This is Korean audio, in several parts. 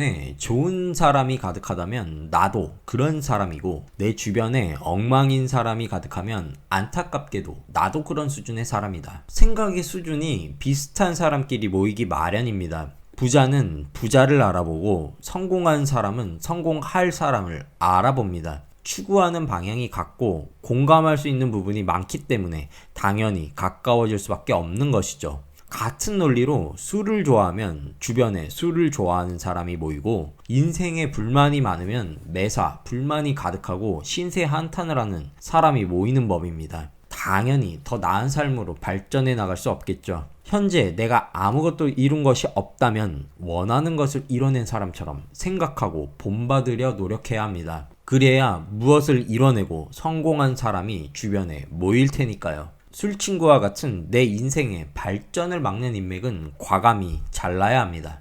주변에 좋은 사람이 가득하다면 나도 그런 사람이고, 내 주변에 엉망인 사람이 가득하면 안타깝게도 나도 그런 수준의 사람이다. 생각의 수준이 비슷한 사람끼리 모이기 마련입니다. 부자는 부자를 알아보고 성공한 사람은 성공할 사람을 알아봅니다. 추구하는 방향이 같고 공감할 수 있는 부분이 많기 때문에 당연히 가까워질 수밖에 없는 것이죠. 같은 논리로 술을 좋아하면 주변에 술을 좋아하는 사람이 모이고, 인생에 불만이 많으면 매사 불만이 가득하고 신세 한탄을 하는 사람이 모이는 법입니다. 당연히 더 나은 삶으로 발전해 나갈 수 없겠죠. 현재 내가 아무것도 이룬 것이 없다면 원하는 것을 이뤄낸 사람처럼 생각하고 본받으려 노력해야 합니다. 그래야 무엇을 이뤄내고 성공한 사람이 주변에 모일 테니까요. 술친구와 같은 내 인생의 발전을 막는 인맥은 과감히 잘라야 합니다.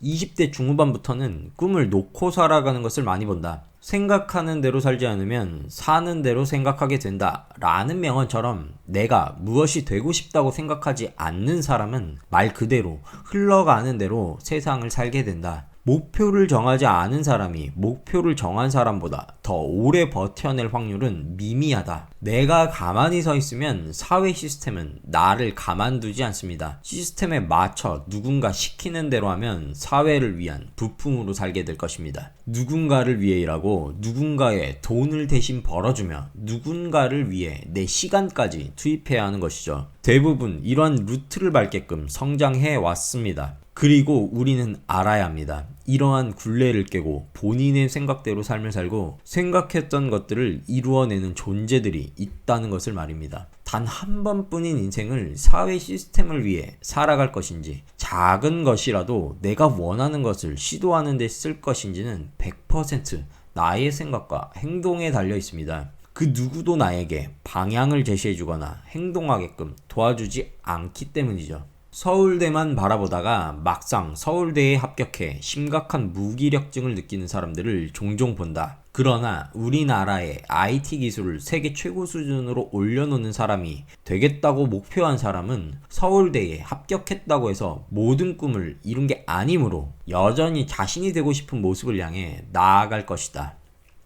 20대 중후반부터는 꿈을 놓고 살아가는 것을 많이 본다. 생각하는 대로 살지 않으면 사는 대로 생각하게 된다 라는 명언처럼, 내가 무엇이 되고 싶다고 생각하지 않는 사람은 말 그대로 흘러가는 대로 세상을 살게 된다. 목표를 정하지 않은 사람이 목표를 정한 사람보다 더 오래 버텨낼 확률은 미미하다. 내가 가만히 서 있으면 사회 시스템은 나를 가만두지 않습니다. 시스템에 맞춰 누군가 시키는 대로 하면 사회를 위한 부품으로 살게 될 것입니다. 누군가를 위해 일하고 누군가의 돈을 대신 벌어주며 누군가를 위해 내 시간까지 투입해야 하는 것이죠. 대부분 이러한 루트를 밟게끔 성장해 왔습니다. 그리고 우리는 알아야 합니다. 이러한 굴레를 깨고 본인의 생각대로 삶을 살고 생각했던 것들을 이루어내는 존재들이 있다는 것을 말입니다. 단 한 번뿐인 인생을 사회 시스템을 위해 살아갈 것인지, 작은 것이라도 내가 원하는 것을 시도하는 데 쓸 것인지는 100% 나의 생각과 행동에 달려 있습니다. 그 누구도 나에게 방향을 제시해주거나 행동하게끔 도와주지 않기 때문이죠. 서울대만 바라보다가 막상 서울대에 합격해 심각한 무기력증을 느끼는 사람들을 종종 본다. 그러나 우리나라의 IT 기술을 세계 최고 수준으로 올려놓는 사람이 되겠다고 목표한 사람은 서울대에 합격했다고 해서 모든 꿈을 이룬 게 아니므로 여전히 자신이 되고 싶은 모습을 향해 나아갈 것이다.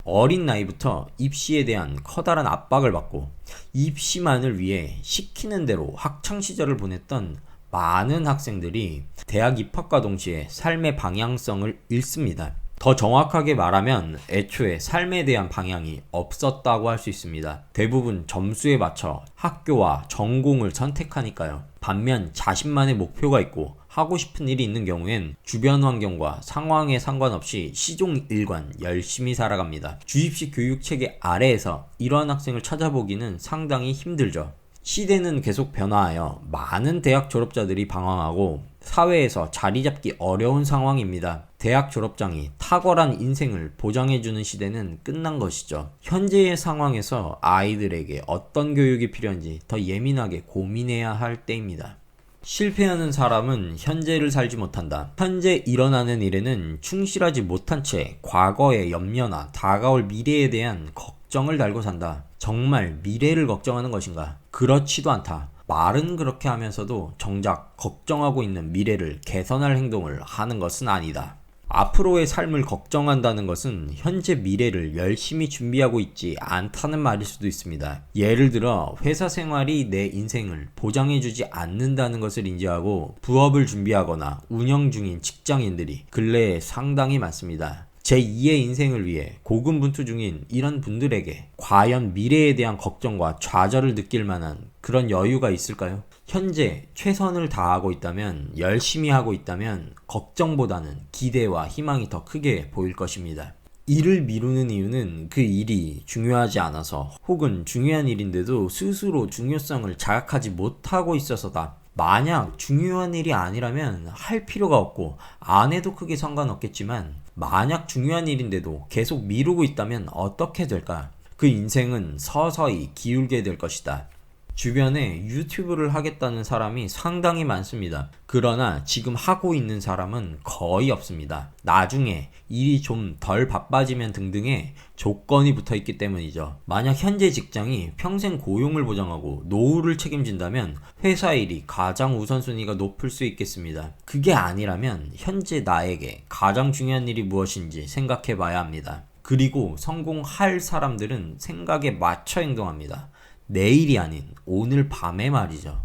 어린 나이부터 입시에 대한 커다란 압박을 받고 입시만을 위해 시키는 대로 학창시절을 보냈던 많은 학생들이 대학 입학과 동시에 삶의 방향성을 잃습니다. 더 정확하게 말하면 애초에 삶에 대한 방향이 없었다고 할 수 있습니다. 대부분 점수에 맞춰 학교와 전공을 선택하니까요. 반면 자신만의 목표가 있고 하고 싶은 일이 있는 경우엔 주변 환경과 상황에 상관없이 시종일관 열심히 살아갑니다. 주입식 교육체계 아래에서 이러한 학생을 찾아보기는 상당히 힘들죠. 시대는 계속 변화하여 많은 대학 졸업자들이 방황하고 사회에서 자리 잡기 어려운 상황입니다. 대학 졸업장이 탁월한 인생을 보장해주는 시대는 끝난 것이죠. 현재의 상황에서 아이들에게 어떤 교육이 필요한지 더 예민하게 고민해야 할 때입니다. 실패하는 사람은 현재를 살지 못한다. 현재 일어나는 일에는 충실하지 못한 채 과거의 염려나 다가올 미래에 대한 걱정을 달고 산다. 정말 미래를 걱정하는 것인가? 그렇지도 않다. 말은 그렇게 하면서도 정작 걱정하고 있는 미래를 개선할 행동을 하는 것은 아니다. 앞으로의 삶을 걱정한다는 것은 현재 미래를 열심히 준비하고 있지 않다는 말일 수도 있습니다. 예를 들어 회사 생활이 내 인생을 보장해주지 않는다는 것을 인지하고 부업을 준비하거나 운영 중인 직장인들이 근래에 상당히 많습니다. 제2의 인생을 위해 고군분투 중인 이런 분들에게 과연 미래에 대한 걱정과 좌절을 느낄 만한 그런 여유가 있을까요? 현재 최선을 다하고 있다면, 열심히 하고 있다면 걱정보다는 기대와 희망이 더 크게 보일 것입니다. 일을 미루는 이유는 그 일이 중요하지 않아서, 혹은 중요한 일인데도 스스로 중요성을 자각하지 못하고 있어서다. 만약 중요한 일이 아니라면 할 필요가 없고 안 해도 크게 상관없겠지만, 만약 중요한 일인데도 계속 미루고 있다면 어떻게 될까? 그 인생은 서서히 기울게 될 것이다. 주변에 유튜브를 하겠다는 사람이 상당히 많습니다. 그러나 지금 하고 있는 사람은 거의 없습니다. 나중에 일이 좀 덜 바빠지면 등등의 조건이 붙어 있기 때문이죠. 만약 현재 직장이 평생 고용을 보장하고 노후를 책임진다면 회사 일이 가장 우선순위가 높을 수 있겠습니다. 그게 아니라면 현재 나에게 가장 중요한 일이 무엇인지 생각해 봐야 합니다. 그리고 성공할 사람들은 생각에 맞춰 행동합니다. 내일이 아닌 오늘 밤에 말이죠.